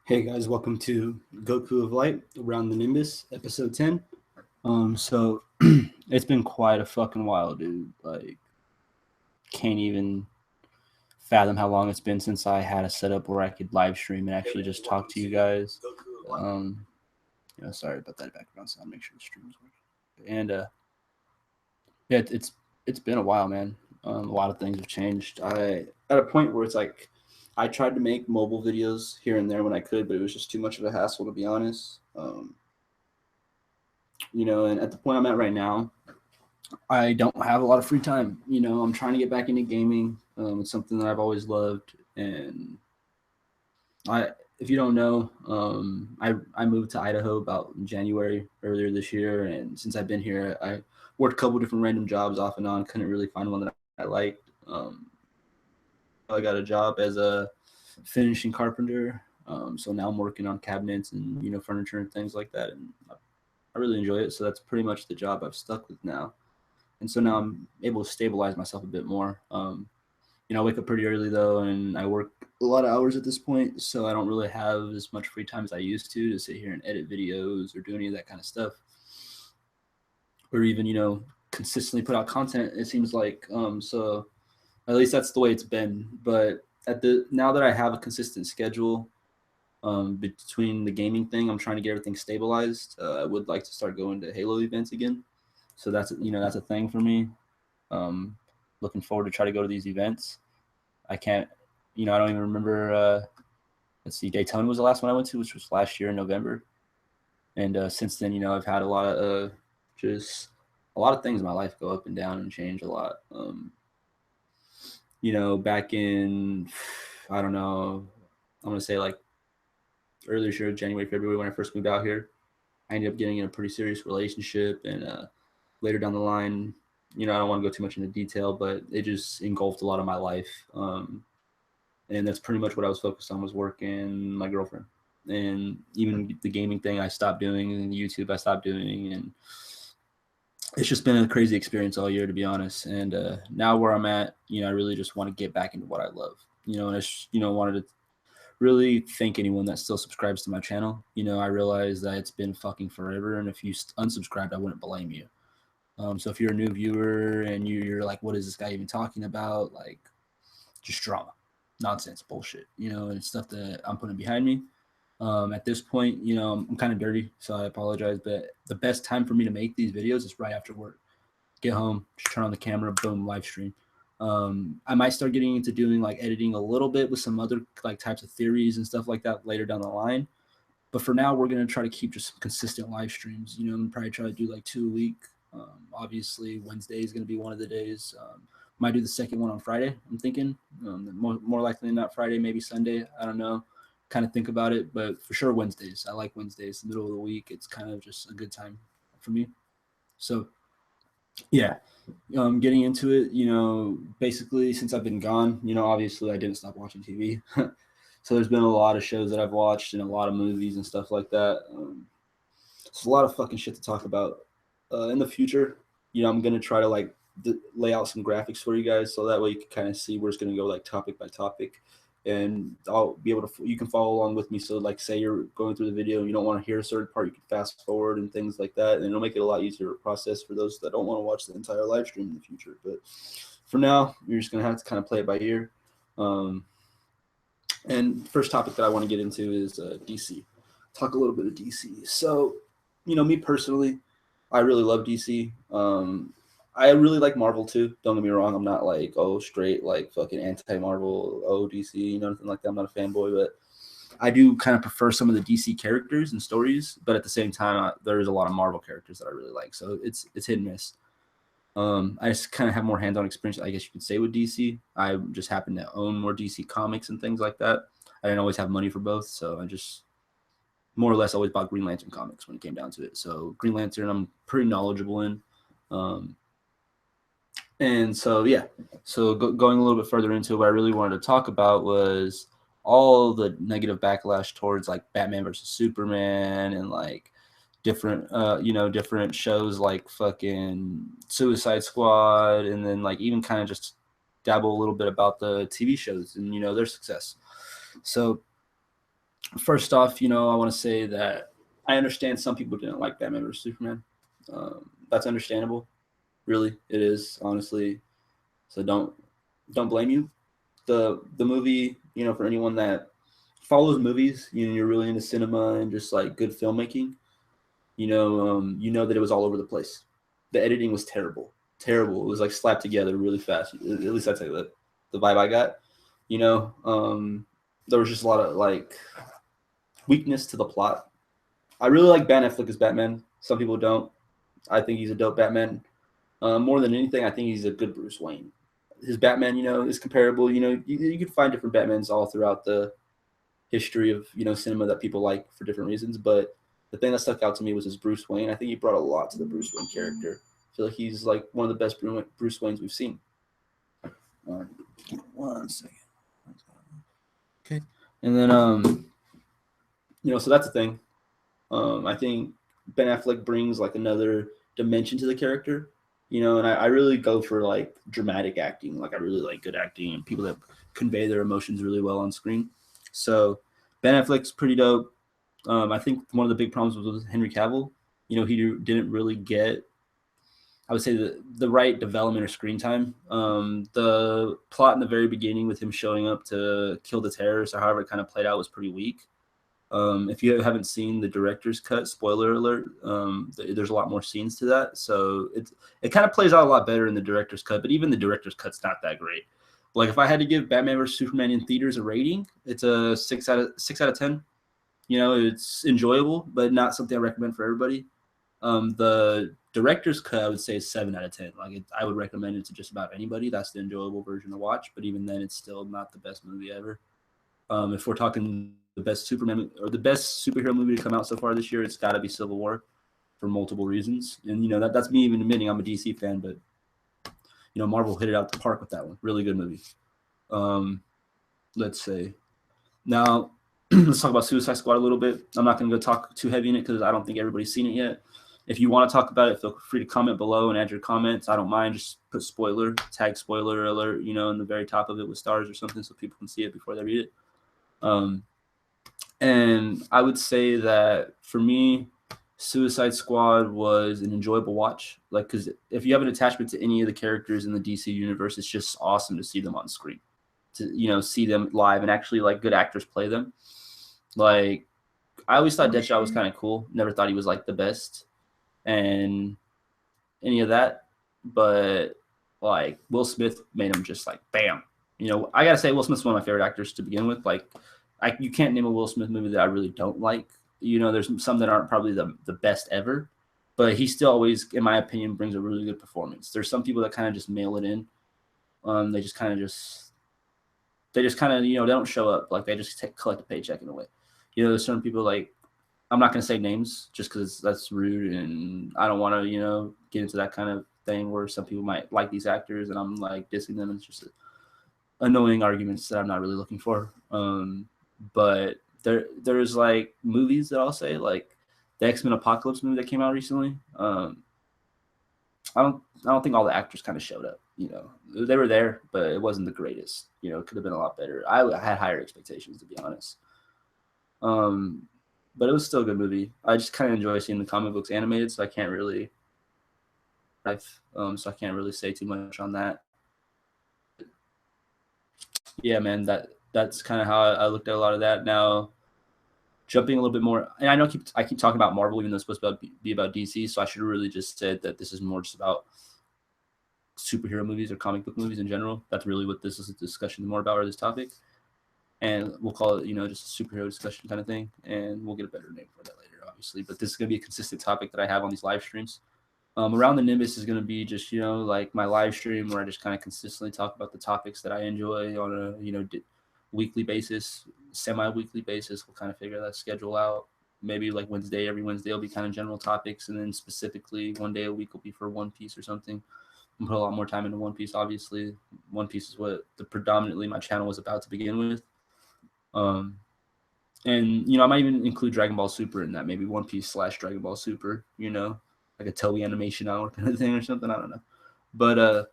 Hey guys, welcome to Goku of Light around the Nimbus, episode 10. So it's been quite a fucking while, dude. Like, can't even fathom how long it's been since I had a setup where I could live stream and actually just talk to you guys. Um, sorry about that background sound. Make sure the stream is working. And yeah, it's been a while, man. A lot of things have changed. I at a point where it's like I tried to make mobile videos here and there when I could, but it was just too much of a hassle to be honest. And at the point I'm at right now, I don't have a lot of free time. I'm trying to get back into gaming. It's something that I've always loved, and I, if you don't know, I moved to Idaho about January earlier this year, and since I've been here, I worked a couple different random jobs off and on. Couldn't really find one that I liked. I got a job as a finishing carpenter. So now I'm working on cabinets and furniture and things like that, and I really enjoy it. So that's pretty much the job I've stuck with now. And so now I'm able to stabilize myself a bit more. I wake up pretty early though, and I work a lot of hours at this point, so I don't really have as much free time as I used to sit here and edit videos or do any of that kind of stuff, or even consistently put out content. It seems like so at least that's the way it's been. But now that I have a consistent schedule between the gaming thing, I'm trying to get everything stabilized. I would like to start going to Halo events again, so that's a thing for me. Um, Looking forward to try to go to these events. I can't, I don't even remember. Let's see, Daytona was the last one I went to, which was last year in November. And since then, I've had a lot of just a lot of things in my life go up and down and change a lot. Back in, I don't know, I'm gonna say like earlier this year, January, February, when I first moved out here, I ended up getting in a pretty serious relationship, and later down the line, I don't want to go too much into detail, but it just engulfed a lot of my life. And that's pretty much what I was focused on, was working, my girlfriend, and even the gaming thing I stopped doing, and YouTube I stopped doing, and it's just been a crazy experience all year, to be honest. And now where I'm at, I really just want to get back into what I love, and I just, wanted to really thank anyone that still subscribes to my channel. I realize that it's been fucking forever, and if you unsubscribed, I wouldn't blame you. So if you're a new viewer and you're like, what is this guy even talking about? Like, just drama, nonsense, bullshit, and it's stuff that I'm putting behind me. At this point, I'm kind of dirty, so I apologize. But the best time for me to make these videos is right after work. Get home, just turn on the camera, boom, live stream. I might start getting into doing like editing a little bit with some other like types of theories and stuff like that later down the line. But for now, we're gonna try to keep just consistent live streams. And probably try to do like 2 a week. Obviously, Wednesday is gonna be one of the days. Might do the second one on Friday. I'm thinking more likely than not Friday, maybe Sunday. I don't know. Kind of think about it, but for sure Wednesdays. I like Wednesdays, the middle of the week. It's kind of just a good time for me. So yeah, getting into it, basically since I've been gone, obviously I didn't stop watching TV. So there's been a lot of shows that I've watched and a lot of movies and stuff like that. It's a lot of fucking shit to talk about. In the future, I'm gonna try to like lay out some graphics for you guys, so that way you can kind of see where it's gonna go, like topic by topic, and I'll be able to. You can follow along with me. So, like, say you're going through the video and you don't want to hear a certain part, you can fast forward and things like that, and it'll make it a lot easier to process for those that don't want to watch the entire live stream in the future. But for now, you're just gonna have to kind of play it by ear. And first topic that I want to get into is DC. Talk a little bit of DC. So, me personally, I really love DC. I really like Marvel too. Don't get me wrong. I'm not like, straight like fucking anti Marvel, DC, anything like that. I'm not a fanboy, but I do kind of prefer some of the DC characters and stories. But at the same time, there's a lot of Marvel characters that I really like. So it's hit and miss. I just kind of have more hands-on experience, I guess you could say, with DC. I just happen to own more DC comics and things like that. I didn't always have money for both, so I just more or less always bought Green Lantern comics when it came down to it. So Green Lantern, I'm pretty knowledgeable in. And so, yeah, so going a little bit further into what I really wanted to talk about was all the negative backlash towards like Batman versus Superman and like different different shows like fucking Suicide Squad, and then like even kind of just dabble a little bit about the TV shows and their success. So First off, I want to say that I understand some people didn't like Batman vs Superman. That's understandable. Really, it is, honestly. So don't blame you. The movie, for anyone that follows movies, you're really into cinema and just like good filmmaking. That it was all over the place. The editing was terrible, terrible. It was like slapped together really fast. At least that's like the vibe I got. There was just a lot of like weakness to the plot. I really like Ben Affleck as Batman. Some people don't. I think he's a dope Batman. More than anything, I think he's a good Bruce Wayne. His Batman, is comparable. You can find different Batmans all throughout the history of cinema that people like for different reasons. But the thing that stuck out to me was his Bruce Wayne. I think he brought a lot to the Bruce Wayne character. I feel like he's like one of the best Bruce Waynes we've seen. 1 second. Okay, and then so that's the thing. I think Ben Affleck brings like another dimension to the character, and I really go for like dramatic acting. Like I really like good acting and people that convey their emotions really well on screen. So Ben Affleck's pretty dope. I think one of the big problems was with Henry Cavill. He didn't really get, I would say, the right development or screen time. The plot in the very beginning with him showing up to kill the terrorists or however it kind of played out was pretty weak. If you haven't seen the director's cut, spoiler alert, there's a lot more scenes to that. So it kind of plays out a lot better in the director's cut, but even the director's cut's not that great. Like if I had to give Batman vs Superman in theaters a rating, it's a 6 out of 10. It's enjoyable, but not something I recommend for everybody. The director's cut, I would say, is 7 out of 10. Like I would recommend it to just about anybody. That's the enjoyable version to watch, but even then, it's still not the best movie ever. If we're talking the best Superman or the best superhero movie to come out so far this year, it's got to be Civil War for multiple reasons. And that's me even admitting I'm a DC fan, but Marvel hit it out the park with that one. Really good movie. Let's say now let's talk about Suicide Squad a little bit. I'm not going to go talk too heavy in it because I don't think everybody's seen it yet. If you want to talk about it, feel free to comment below and add your comments. I don't mind. Just put spoiler, tag spoiler alert, in the very top of it with stars or something so people can see it before they read it. And I would say that for me, Suicide Squad was an enjoyable watch. Like, because if you have an attachment to any of the characters in the DC universe, it's just awesome to see them on screen, to see them live and actually like good actors play them. Like, I always thought Deadshot was kind of cool. Never thought he was like the best and any of that. But like Will Smith made him just like bam. I gotta say Will Smith's one of my favorite actors to begin with. Like, you can't name a Will Smith movie that I really don't like. There's some that aren't probably the best ever, but he still always, in my opinion, brings a really good performance. There's some people that kind of just mail it in. They just kind of they don't show up. Like they just collect a paycheck in a way. There's certain people like, I'm not going to say names just because that's rude and I don't want to, get into that kind of thing where some people might like these actors and I'm like dissing them. It's just annoying arguments that I'm not really looking for. But there's like movies that I'll say, like the X-Men Apocalypse movie that came out recently. I don't think all the actors kind of showed up. They were there, but it wasn't the greatest. It could have been a lot better. I had higher expectations, to be honest. But it was still a good movie. I just kind of enjoy seeing the comic books animated, so I can't really say too much on that. Yeah, man, that's kind of how I looked at a lot of that. Now, jumping a little bit more, and I know I keep talking about Marvel, even though it's supposed to be about DC, so I should really just say that this is more just about superhero movies or comic book movies in general. That's really what this is a discussion more about, or this topic. And we'll call it, just a superhero discussion kind of thing, and we'll get a better name for that later, obviously. But this is going to be a consistent topic that I have on these live streams. Around the Nimbus is going to be just, like my live stream where I just kind of consistently talk about the topics that I enjoy on a, weekly basis, semi-weekly basis. We'll kind of figure that schedule out. Maybe like every Wednesday will be kind of general topics. And then specifically one day a week will be for One Piece or something. I'll put a lot more time into One Piece, obviously. One Piece is what predominantly my channel was about to begin with. And I might even include Dragon Ball Super in that, maybe One Piece / Dragon Ball Super, like a Toei Animation Hour kind of thing or something. I don't know. But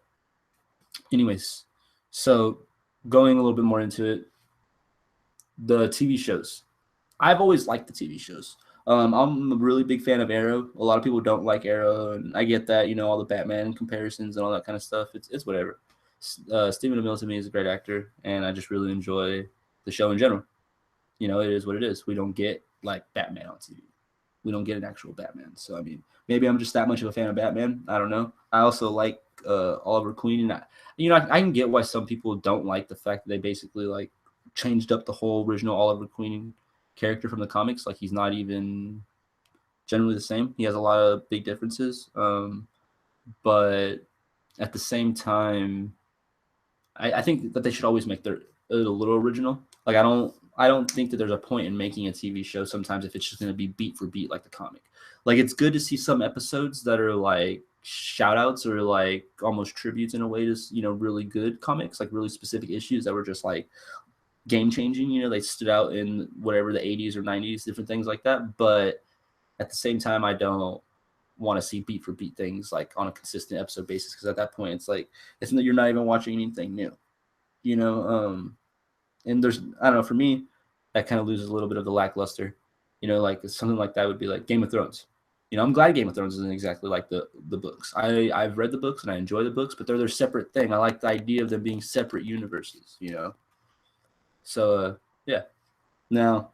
anyways, so going a little bit more into it, the TV shows. I've always liked the TV shows. I'm a really big fan of Arrow. A lot of people don't like Arrow, and I get that. All the Batman comparisons and all that kind of stuff. It's whatever. Stephen Amell to me is a great actor, and I just really enjoy the show in general. It is what it is. We don't get like Batman on TV. We don't get an actual Batman. So I mean, maybe I'm just that much of a fan of Batman. I don't know. I also like Oliver Queen, and I can get why some people don't like the fact that they basically like changed up the whole original Oliver Queen character from the comics. Like he's not even generally the same. He has a lot of big differences. But at the same time, I think that they should always make it a little original. Like I don't think that there's a point in making a TV show sometimes if it's just going to be beat for beat like the comic. Like it's good to see some episodes that are like shout outs or like almost tributes in a way to really good comics, like really specific issues that were just like game changing. They stood out in whatever the 80s or 90s, different things like that. But at the same time, I don't want to see beat for beat things like on a consistent episode basis, because at that point it's like you're not even watching anything new, and there's, I don't know, for me that kind of loses a little bit of the lackluster. Like something like that would be like Game of Thrones. I'm glad Game of Thrones isn't exactly like the books. I've read the books and I enjoy the books, but they're their separate thing. I like the idea of them being separate universes. So yeah. Now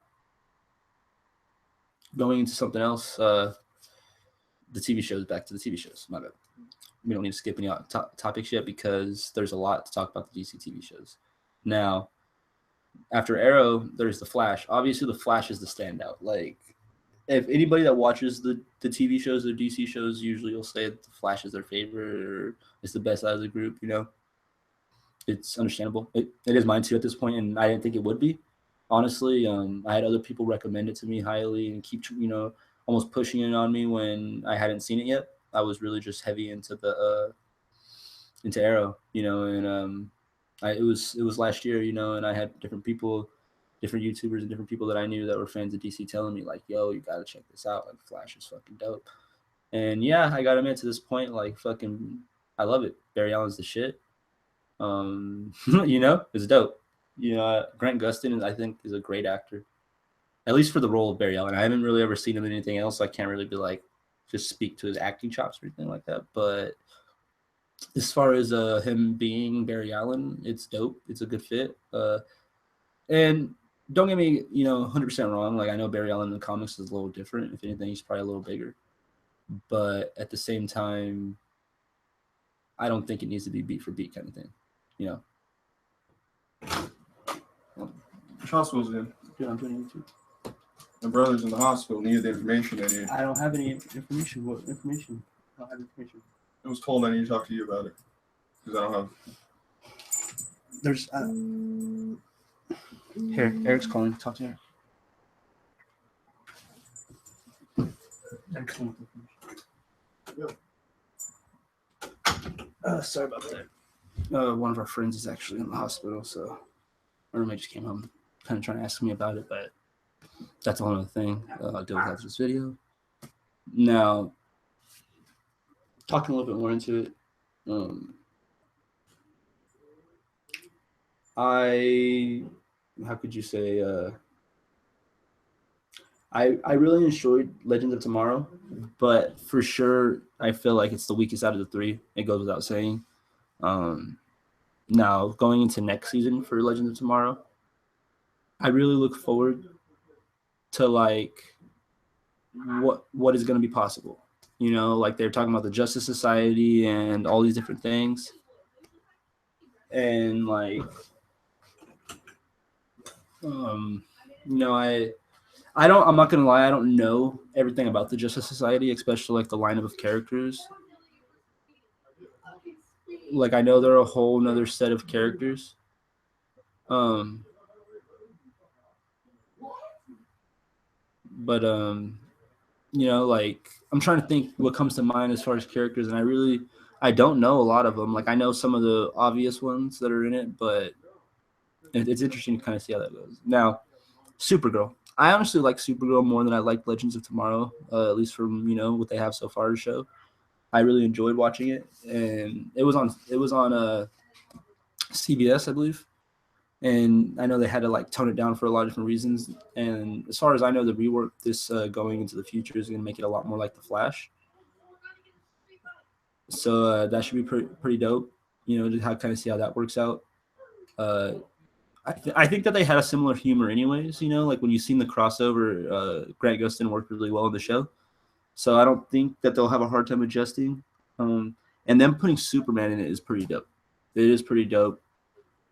going into something else, the TV shows. Back to the TV shows. My bad. We don't need to skip any topics yet because there's a lot to talk about the DC TV shows. Now, after Arrow, there's the Flash. Obviously, the Flash is the standout. Like, if anybody that watches the TV shows, the DC shows, usually will say the Flash is their favorite or it's the best out of the group. It's understandable. It is mine too at this point, and I didn't think it would be. Honestly, I had other people recommend it to me highly and keep almost pushing it on me when I hadn't seen it yet. I was really just heavy into into Arrow, and it was last year, and I had different people, different YouTubers and different people that I knew that were fans of DC telling me like, yo, you got to check this out. Like Flash is fucking dope. And yeah, I got him to this point, like fucking, I love it. Barry Allen's the shit. It's dope. Grant Gustin, I think, is a great actor, at least for the role of Barry Allen. I haven't really ever seen him in anything else. So I can't really be like, just speak to his acting chops or anything like that. But as far as him being Barry Allen, it's dope. It's a good fit. And don't get me, 100% wrong. Like I know Barry Allen in the comics is a little different. If anything, he's probably a little bigger. But at the same time, I don't think it needs to be beat for beat kind of thing. Which hospital's in? Dude, I'm doing YouTube. My brother's in the hospital. Needed the information I need. I don't have any information. What information? I don't have information. I was told I need to talk to you about it because I don't have. There's here. Eric's calling. Talk to her. Eric's calling. Yep. Sorry about that. One of our friends is actually in the hospital, so my roommate just came home, kind of trying to ask me about it, but that's a whole other thing. I'll deal with after this video. Now, talking a little bit more into it, how could you say, I really enjoyed Legends of Tomorrow, but for sure, I feel like it's the weakest out of the three. It goes without saying. Now, going into next season for Legends of Tomorrow, I really look forward to like what is going to be possible. Like they're talking about the Justice Society and all these different things, and like, I'm not gonna lie, I don't know everything about the Justice Society, especially like the lineup of characters. Like I know they're a whole nother set of characters. But like I'm trying to think what comes to mind as far as characters, and I don't know a lot of them. Like I know some of the obvious ones that are in it, but it's interesting to kind of see how that goes. Now, Supergirl. I honestly like Supergirl more than I like Legends of Tomorrow, at least from what they have so far to show. I really enjoyed watching it, and it was on CBS, I believe. And I know they had to like tone it down for a lot of different reasons. And as far as I know, the rework this going into the future is going to make it a lot more like the Flash. So that should be pretty dope. You know, to kind of see how that works out. I think that they had a similar humor, anyways. You know, like when you've seen the crossover, Grant Gustin worked really well in the show. So I don't think that they'll have a hard time adjusting. And them putting Superman in it is pretty dope. It is pretty dope.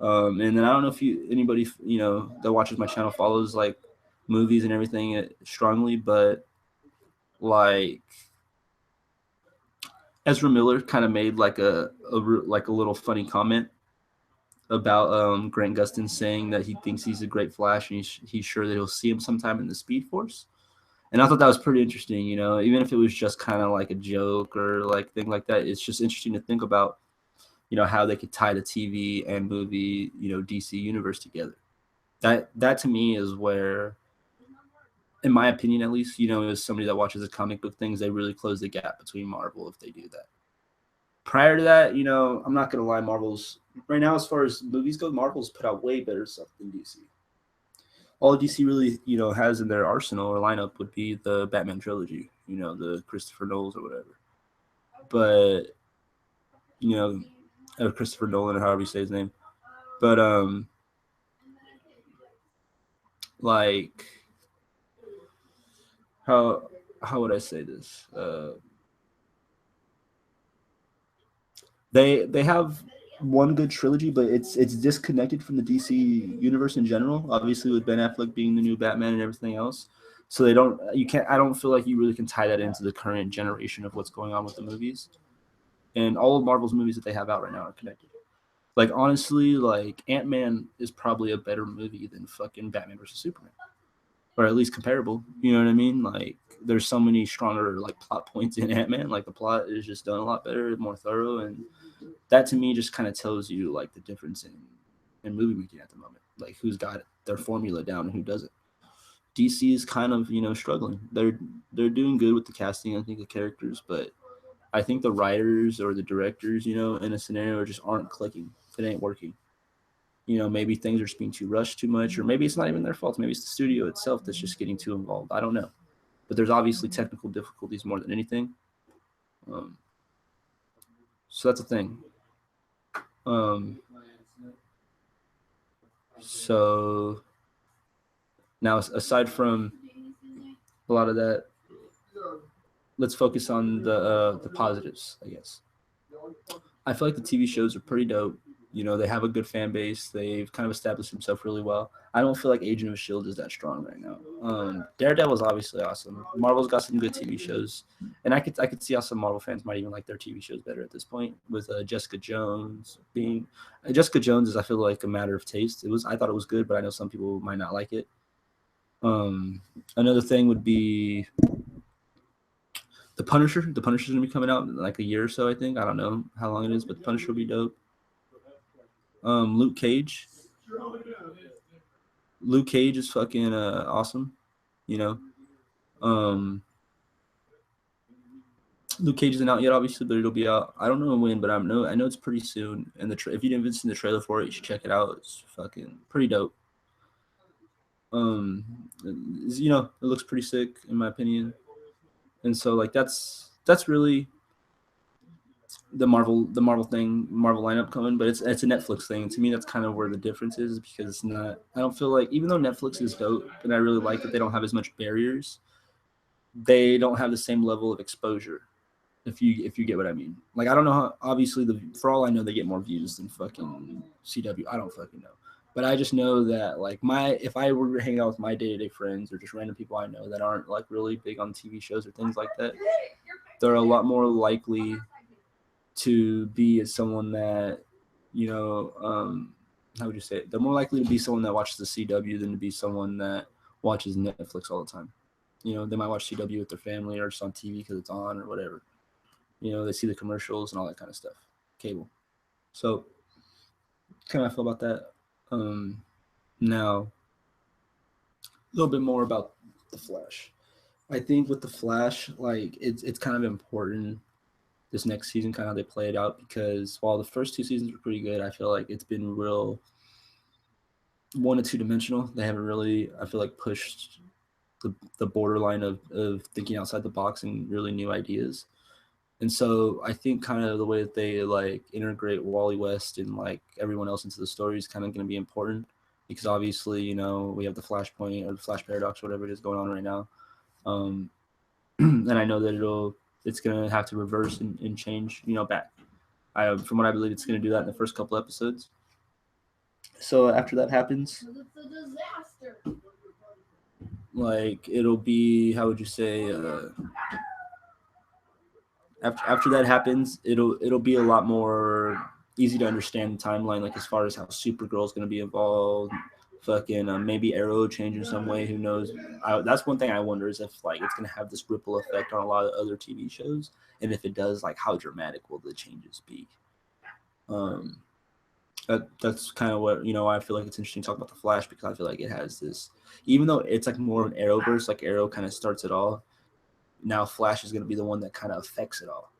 And then I don't know if anybody that watches my channel follows like movies and everything strongly, but like Ezra Miller kind of made like a little funny comment about Grant Gustin saying that he thinks he's a great Flash and he's sure that he'll see him sometime in the Speed Force. And I thought that was pretty interesting, you know, even if it was just kind of like a joke or like thing like that. It's just interesting to think about, you know, how they could tie the TV and movie, you know, DC universe together. That to me is where, in my opinion, at least, you know, as somebody that watches the comic book things, they really close the gap between Marvel if they do that. Prior to that, you know, I'm not gonna lie, Marvel's right now, as far as movies go, Marvel's put out way better stuff than DC. All DC really, you know, has in their arsenal or lineup would be the Batman trilogy, you know, the Christopher Nolan or whatever. But, you know, Christopher Nolan or however you say his name. But like how would I say this? They have one good trilogy, but it's disconnected from the DC universe in general. Obviously, with Ben Affleck being the new Batman and everything else, so I don't feel like you really can tie that into the current generation of what's going on with the movies. And all of Marvel's movies that they have out right now are connected. Like honestly, like Ant-Man is probably a better movie than fucking Batman versus Superman, or at least comparable. You know what I mean? Like there's so many stronger like plot points in Ant-Man. Like the plot is just done a lot better, more thorough, and that to me just kind of tells you like the difference in movie making at the moment. Like who's got their formula down and who doesn't. DC is kind of, you know, struggling. They're doing good with the casting, I think, the characters, but I think the writers or the directors, you know, in a scenario just aren't clicking. It ain't working. You know, maybe things are just being too rushed too much, or maybe it's not even their fault. Maybe it's the studio itself that's just getting too involved. I don't know. But there's obviously technical difficulties more than anything. So that's a thing. So now, aside from a lot of that, let's focus on the positives, I guess. I feel like the TV shows are pretty dope. You know, they have a good fan base. They've kind of established themselves really well. I don't feel like Agent of S.H.I.E.L.D. is that strong right now. Daredevil's obviously awesome. Marvel's got some good TV shows. And I could see how some Marvel fans might even like their TV shows better at this point, with Jessica Jones being Jessica Jones is, I feel like, a matter of taste. I thought it was good, but I know some people might not like it. Another thing would be The Punisher. The Punisher's gonna be coming out in like a year or so, I think. I don't know how long it is, but The Punisher will be dope. Luke Cage. Luke Cage is fucking awesome, you know. Luke Cage isn't out yet, obviously, but it'll be out. I don't know when, but I know it's pretty soon. And if you didn't see the trailer for it, you should check it out. It's fucking pretty dope. You know, it looks pretty sick in my opinion. And so like that's really the Marvel thing, Marvel lineup coming, but it's a Netflix thing. To me, that's kind of where the difference is, because it's not. I don't feel like, even though Netflix is dope and I really like that they don't have as much barriers, they don't have the same level of exposure. If you get what I mean. Like I don't know how. Obviously, for all I know, they get more views than fucking CW. I don't fucking know. But I just know that like if I were hanging out with my day-to-day friends or just random people I know that aren't like really big on TV shows or things like that, they're a lot more likely to be someone that, you know, how would you say it? They're more likely to be someone that watches the CW than to be someone that watches Netflix all the time. You know, they might watch CW with their family or just on TV because it's on or whatever. You know, they see the commercials and all that kind of stuff. Cable. So, kind of feel about that. Now, a little bit more about the Flash. I think with the Flash, like it's kind of important this next season, kind of how they play it out, because while the first two seasons were pretty good, I feel like it's been real one and two dimensional. They haven't really, I feel like, pushed the borderline of thinking outside the box and really new ideas. And so I think kind of the way that they like integrate Wally West and like everyone else into the story is kind of going to be important, because obviously, you know, we have the Flashpoint or the Flash Paradox, whatever it is going on right now. And I know that it's going to have to reverse and change, you know, back. From what I believe, it's going to do that in the first couple episodes. So after that happens, It's a disaster. like it'll be, how would you say, after that happens, it'll be a lot more easy to understand the timeline, like as far as how Supergirl is going to be involved, fucking maybe Arrow change in some way, who knows. That's one thing I wonder, is if like it's going to have this ripple effect on a lot of other TV shows, and if it does, like how dramatic will the changes be. That's kind of what, you know, I feel like it's interesting to talk about the Flash, because I feel like it has this, even though it's like more of an Arrowverse, like Arrow kind of starts it all, now Flash is going to be the one that kind of affects it all,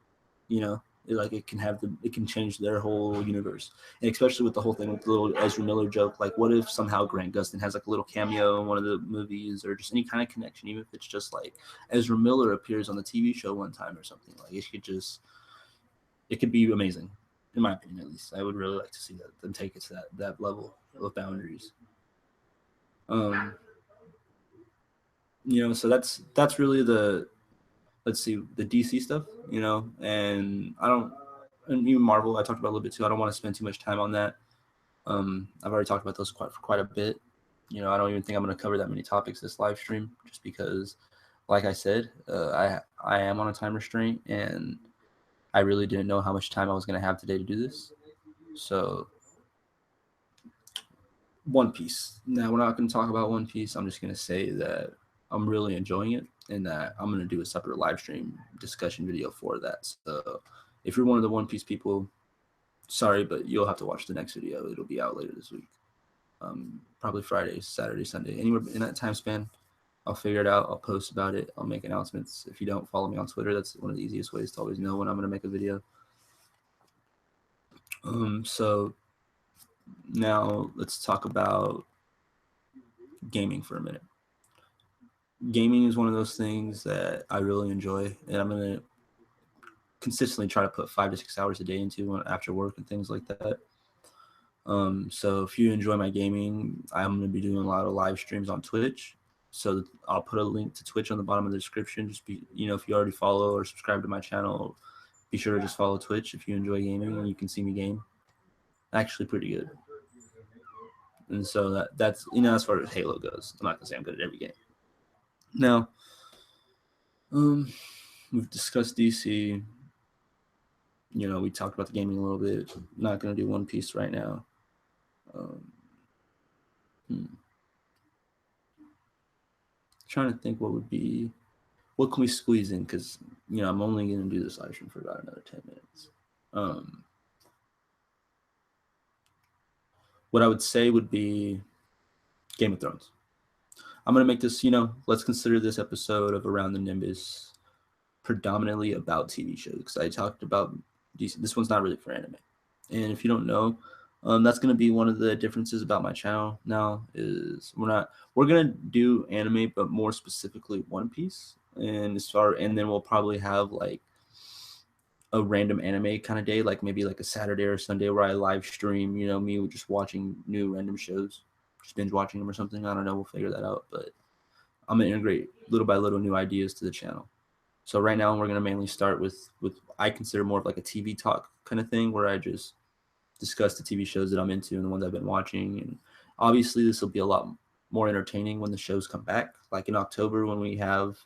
you know. Like it can change their whole universe, and especially with the whole thing with the little Ezra Miller joke, like what if somehow Grant Gustin has like a little cameo in one of the movies, or just any kind of connection, even if it's just like Ezra Miller appears on the TV show one time or something. Like it could be amazing, in my opinion. At least I would really like to see them take it to that level of boundaries. You know, so that's really the, let's see, the DC stuff, you know. And and even Marvel I talked about a little bit too. I don't want to spend too much time on that. I've already talked about those quite a bit. You know, I don't even think I'm going to cover that many topics this live stream, just because, like I said, I am on a time restraint, and I really didn't know how much time I was going to have today to do this. So, One Piece. Now, we're not going to talk about One Piece. I'm just going to say that I'm really enjoying it, and that I'm going to do a separate live stream discussion video for that. So if you're one of the One Piece people, sorry, but you'll have to watch the next video. It'll be out later this week. Probably Friday, Saturday, Sunday, anywhere in that time span. I'll figure it out. I'll post about it. I'll make announcements. If you don't follow me on Twitter, that's one of the easiest ways to always know when I'm going to make a video. So now let's talk about gaming for a minute. Gaming is one of those things that I really enjoy, and I'm going to consistently try to put 5 to 6 hours a day into after work and things like that. So if you enjoy my gaming, I'm going to be doing a lot of live streams on Twitch. So I'll put a link to Twitch on the bottom of the description. Just be, you know, if you already follow or subscribe to my channel, be sure to just follow Twitch if you enjoy gaming, and you can see me game. Actually pretty good. And so that's, you know, as far as Halo goes, I'm not gonna say I'm good at every game. Now, we've discussed DC. You know, we talked about the gaming a little bit. Not gonna do One Piece right now. Trying to think what can we squeeze in, because, you know, I'm only gonna do this live stream for about another 10 minutes. What I would say would be Game of Thrones. I'm going to make this, you know, let's consider this episode of Around the Nimbus predominantly about TV shows, because I talked about DC. This one's not really for anime. And if you don't know, that's going to be one of the differences about my channel now, is we're going to do anime, but more specifically One Piece. And then we'll probably have like a random anime kind of day, like maybe like a Saturday or Sunday where I live stream, you know, me just watching new random shows, just binge watching them or something. I don't know. We'll figure that out. But I'm going to integrate little by little new ideas to the channel. So right now we're going to mainly start with I consider more of like a TV talk kind of thing, where I just discuss the TV shows that I'm into and the ones I've been watching. And obviously this will be a lot more entertaining when the shows come back, like in October when we have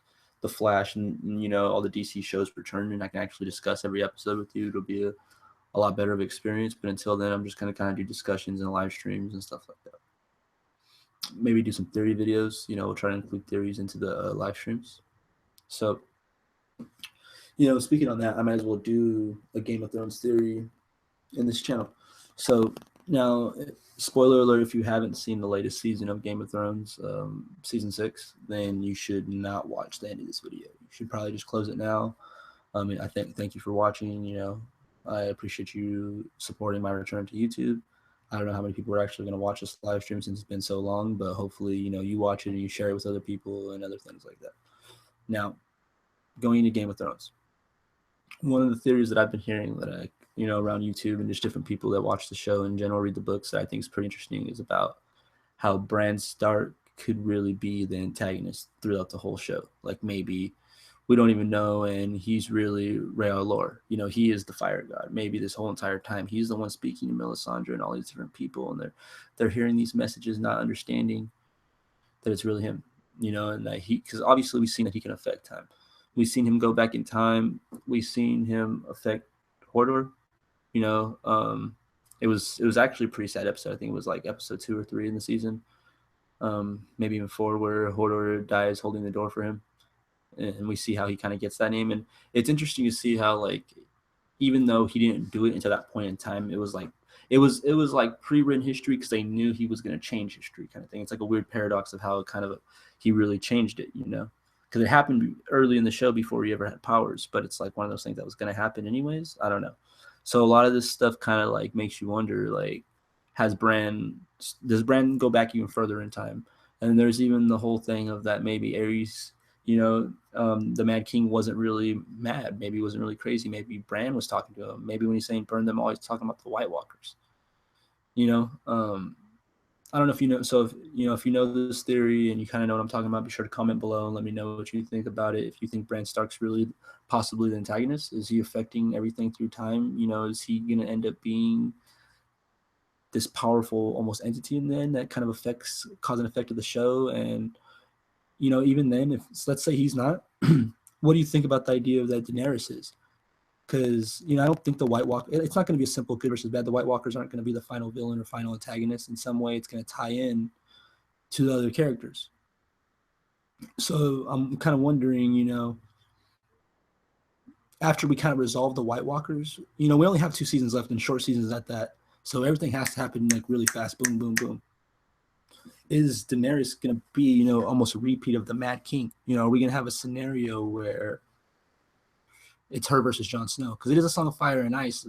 the Flash and you know, all the DC shows return, and I can actually discuss every episode with you. It'll be a lot better of experience. But until then, I'm just going to kind of do discussions and live streams and stuff like that. Maybe do some theory videos. You know, we'll try to include theories into the live streams. So, you know, speaking on that, I might as well do a Game of Thrones theory in this channel. So now, spoiler alert, if you haven't seen the latest season of Game of Thrones, season 6, then you should not watch the end of this video. You should probably just close it now. Thank you for watching. You know, I appreciate you supporting my return to YouTube. I don't know how many people are actually going to watch this live stream since it's been so long, but hopefully, you watch it and you share it with other people and other things like that. Now, going into Game of Thrones, one of the theories that I've been hearing that I, around YouTube and just different people that watch the show in general, read the books, that I think is pretty interesting, is about how Bran Stark could really be the antagonist throughout the whole show. Like maybe we don't even know, and he's really Rhaegar. He is the fire god. Maybe this whole entire time he's the one speaking to Melisandre and all these different people, and they're hearing these messages, not understanding that it's really him. And that because obviously we've seen that he can affect time. We've seen him go back in time. We've seen him affect Hodor. It was actually a pretty sad episode. I think it was like episode 2 or 3 in the season, maybe even 4, where Hodor dies holding the door for him. And we see how he kind of gets that name. And it's interesting to see how, like, even though he didn't do it until that point in time, it was like pre-written history, because they knew he was going to change history, kind of thing. It's like a weird paradox of how he really changed it, because it happened early in the show before he ever had powers, but it's like one of those things that was going to happen anyways. I don't know. So a lot of this stuff kind of like makes you wonder, like, does Bran go back even further in time? And there's even the whole thing of that maybe Aerys, the Mad King wasn't really mad. Maybe he wasn't really crazy. Maybe Bran was talking to him. Maybe when he's saying burn them all, he's talking about the White Walkers. I don't know if you know. So if you know this theory and you kind of know what I'm talking about, be sure to comment below and let me know what you think about it. If you think Bran Stark's really possibly the antagonist, is he affecting everything through time? Is he going to end up being this powerful almost entity in the end that kind of cause and effect of the show? And even then, if let's say he's not, what do you think about the idea of that Daenerys is? Because I don't think the White Walker, it's not going to be a simple good versus bad. The White Walkers aren't going to be the final villain or final antagonist. In some way, it's going to tie in to the other characters. So I'm kind of wondering, after we kind of resolve the White Walkers, we only have 2 seasons left and short seasons at that. So everything has to happen like really fast. Boom, boom, boom. Is Daenerys going to be, almost a repeat of the Mad King? Are we going to have a scenario where it's her versus Jon Snow? Because it is a Song of Fire and Ice,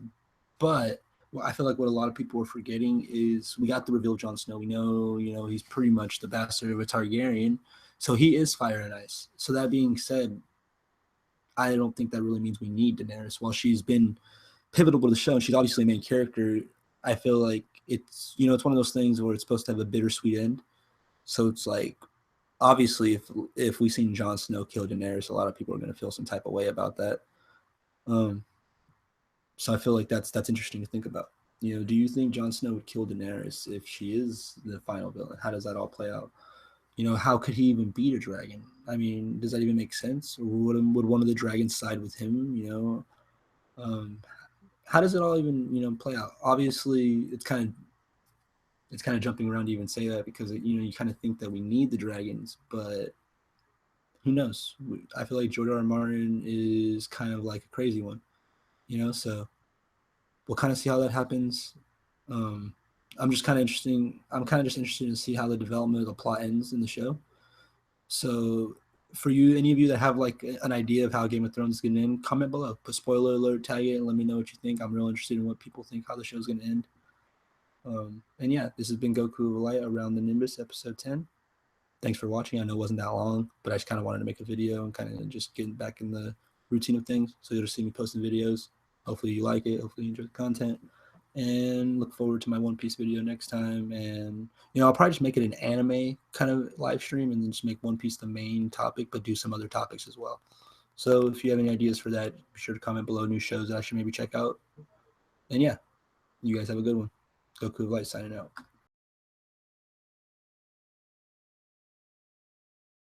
but I feel like what a lot of people are forgetting is we got the reveal of Jon Snow. We know, he's pretty much the bastard of a Targaryen, so he is fire and ice. So that being said, I don't think that really means we need Daenerys. While she's been pivotal to the show, and she's obviously a main character, I feel like it's it's one of those things where it's supposed to have a bittersweet end. So it's like, obviously, if we seen Jon Snow kill Daenerys, a lot of people are going to feel some type of way about that. So I feel like that's interesting to think about. Do you think Jon Snow would kill Daenerys if she is the final villain? How does that all play out? How could he even beat a dragon? I mean, does that even make sense? Or would one of the dragons side with him? How does it all even play out? Obviously, it's kind of jumping around to even say that, because you kind of think that we need the dragons, but who knows? I feel like George R. R. Martin is kind of like a crazy one, so we'll kind of see how that happens. I'm just kind of interested to see how the development of the plot ends in the show. So for you, any of you that have like an idea of how Game of Thrones is going to end, comment below, put spoiler alert, tag it, and let me know what you think. I'm real interested in what people think, how the show's going to end. And yeah, this has been Goku Light around the Nimbus episode 10. Thanks for watching. I know it wasn't that long, but I just kind of wanted to make a video and kind of just getting back in the routine of things. So you'll see me posting videos. Hopefully you like it. Hopefully you enjoy the content. And look forward to my One Piece video next time. And, I'll probably just make it an anime kind of live stream and then just make One Piece the main topic, but do some other topics as well. So if you have any ideas for that, be sure to comment below new shows that I should maybe check out. And yeah, you guys have a good one. Goku Light signing out.